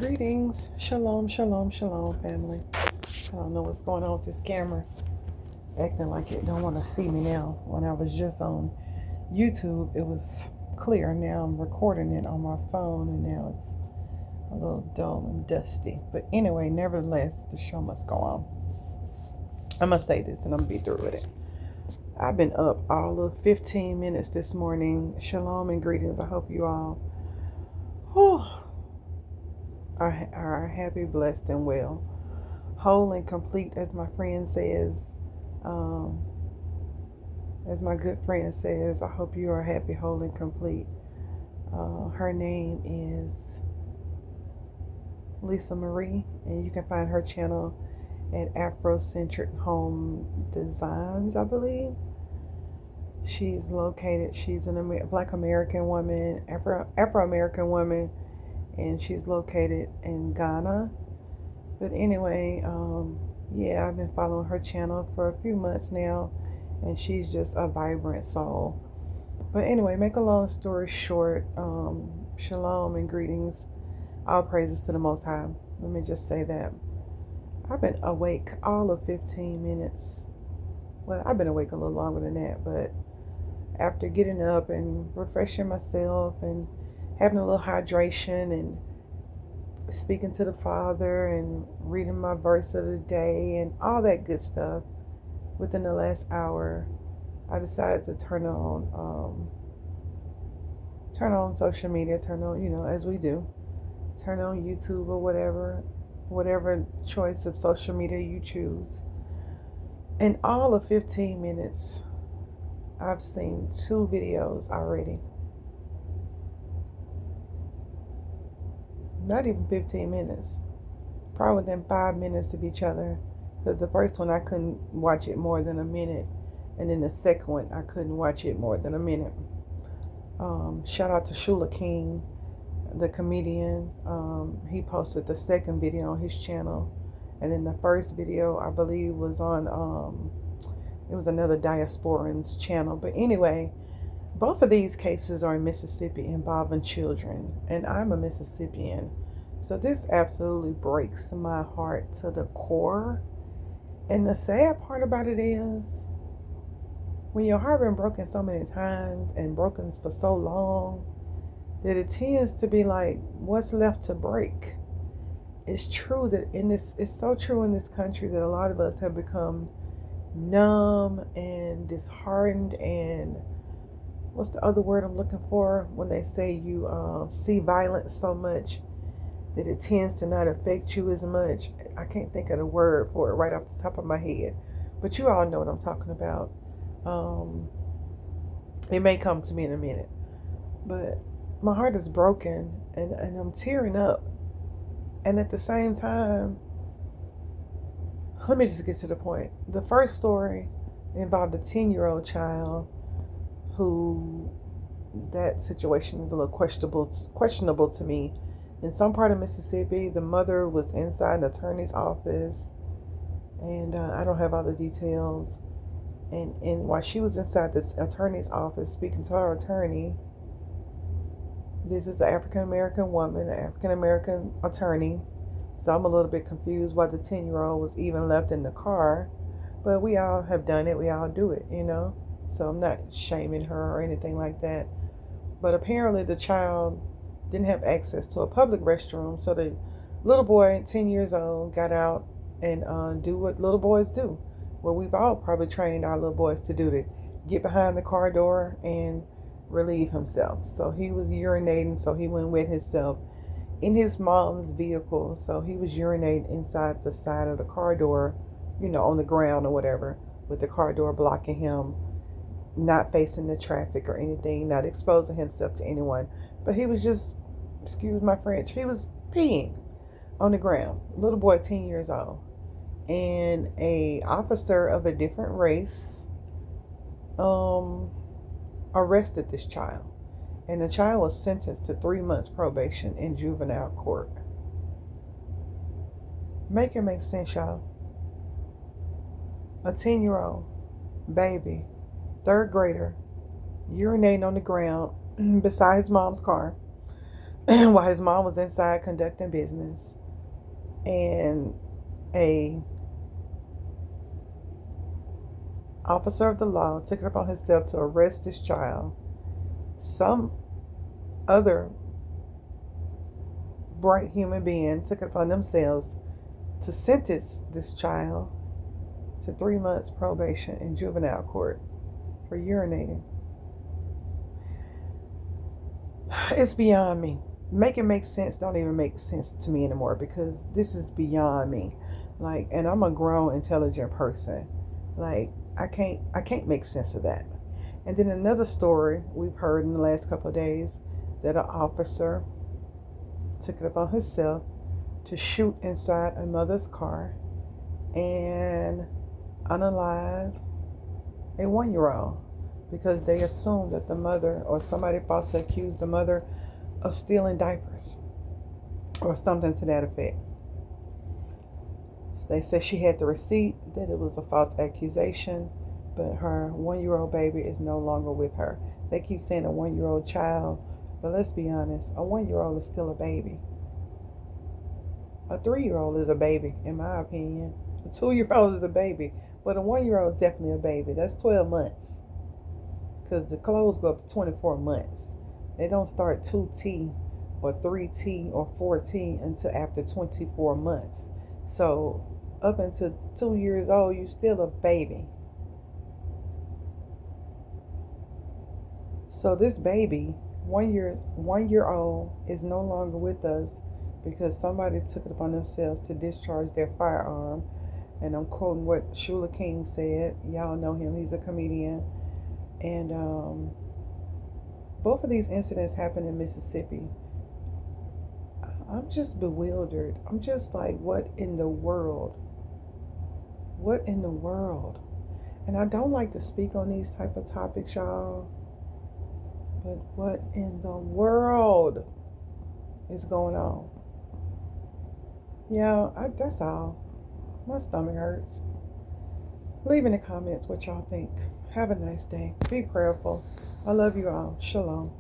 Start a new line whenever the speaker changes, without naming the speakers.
Greetings. Shalom, shalom, shalom, family. I don't know what's going on with this camera. Acting like it don't want to see me now. When I was just on YouTube, it was clear. Now I'm recording it on my phone, and now it's a little dull and dusty. But anyway, nevertheless, the show must go on. I'm going to say this, and I'm going to be through with it. I've been up all of 15 minutes this morning. Shalom and greetings. I hope you all are happy, blessed, and well. Whole and complete, as my friend says. As my good friend says, I hope you are happy, whole, and complete. Her name is Lisa Marie, and you can find her channel at Afrocentric Home Designs, I believe. She's a Black American woman, Afro-American woman, and she's located in Ghana. But anyway, I've been following her channel for a few months now, and she's just a vibrant soul. But anyway, make a long story short, shalom and greetings. All praises to the Most High. Let me just say that. I've been awake all of 15 minutes. Well, I've been awake a little longer than that, but after getting up and refreshing myself and having a little hydration and speaking to the Father and reading my verse of the day and all that good stuff, within the last hour, I decided to turn on social media, as we do, turn on YouTube or whatever choice of social media you choose. In all of 15 minutes, I've seen 2 videos already. Not even 15 minutes. Probably within 5 minutes of each other. Because the first one I couldn't watch it more than a minute. And then the second one I couldn't watch it more than a minute. Shout out to Shula King, the comedian. He posted the second video on his channel. And then the first video, I believe, was on it was another diasporan's channel. But anyway, both of these cases are in Mississippi involving children, and I'm a Mississippian. So this absolutely breaks my heart to the core. And the sad part about it is, when your heart been broken so many times and broken for so long, that it tends to be like, what's left to break? It's true that it's so true in this country that a lot of us have become numb and disheartened, and what's the other word I'm looking for when they say you see violence so much that it tends to not affect you as much. I can't think of the word for it right off the top of my head, but you all know what I'm talking about. It may come to me in a minute, but my heart is broken, and I'm tearing up. And at the same time, let me just get to the point. The first story involved a 10-year-old child who, that situation is a little questionable to me. In some part of Mississippi, the mother was inside an attorney's office, and I don't have all the details. And while she was inside this attorney's office speaking to her attorney, this is an African-American woman, an African-American attorney. So I'm a little bit confused why the 10-year-old was even left in the car. But we all have done it. We all do it, So I'm not shaming her or anything like that. But apparently the child didn't have access to a public restroom. So the little boy, 10 years old, got out and do what little boys do. Well, we've all probably trained our little boys to do, to get behind the car door and relieve himself. So he was urinating, so he went with himself in his mom's vehicle. So he was urinating inside the side of the car door, on the ground or whatever, with the car door blocking him, not facing the traffic or anything, not exposing himself to anyone. But he was just, excuse my French, he was peeing on the ground. Little boy, 10 years old. And a officer of a different race arrested this child. And the child was sentenced to 3 months probation in juvenile court. Make it make sense, y'all. A 10-year-old baby, 3rd grader, urinating on the ground beside his mom's car. while his mom was inside conducting business. And a officer of the law took it upon himself to arrest this child. Some other bright human being took it upon themselves to sentence this child to 3 months probation in juvenile court for urinating. It's beyond me. Make it make sense don't even make sense to me anymore, because this is beyond me. Like, and I'm a grown, intelligent person. Like, I can't make sense of that. And then another story we've heard in the last couple of days, that an officer took it upon himself to shoot inside a mother's car and unalive a 1-year-old, because they assumed that the mother, or somebody falsely accused the mother of stealing diapers or something to that effect. They said she had the receipt, that it was a false accusation, but her 1-year-old baby is no longer with her. They keep saying a 1-year-old child, but let's be honest, a 1-year-old is still a baby. A 3-year-old is a baby, in my opinion. A 2-year-old is a baby, but a 1-year-old is definitely a baby. That's 12 months, because the clothes go up to 24 months. They don't start 2T or 3T or 4T until after 24 months. So up until 2 years old, you're still a baby. So this baby, 1 year old, is no longer with us because somebody took it upon themselves to discharge their firearm. And I'm quoting what Shula King said. Y'all know him. He's a comedian. And both of these incidents happened in Mississippi. I'm just bewildered. I'm just like, what in the world? What in the world? And I don't like to speak on these type of topics, y'all. But what in the world is going on? Yeah, that's all. My stomach hurts. Leave in the comments what y'all think. Have a nice day. Be prayerful. I love you all. Shalom.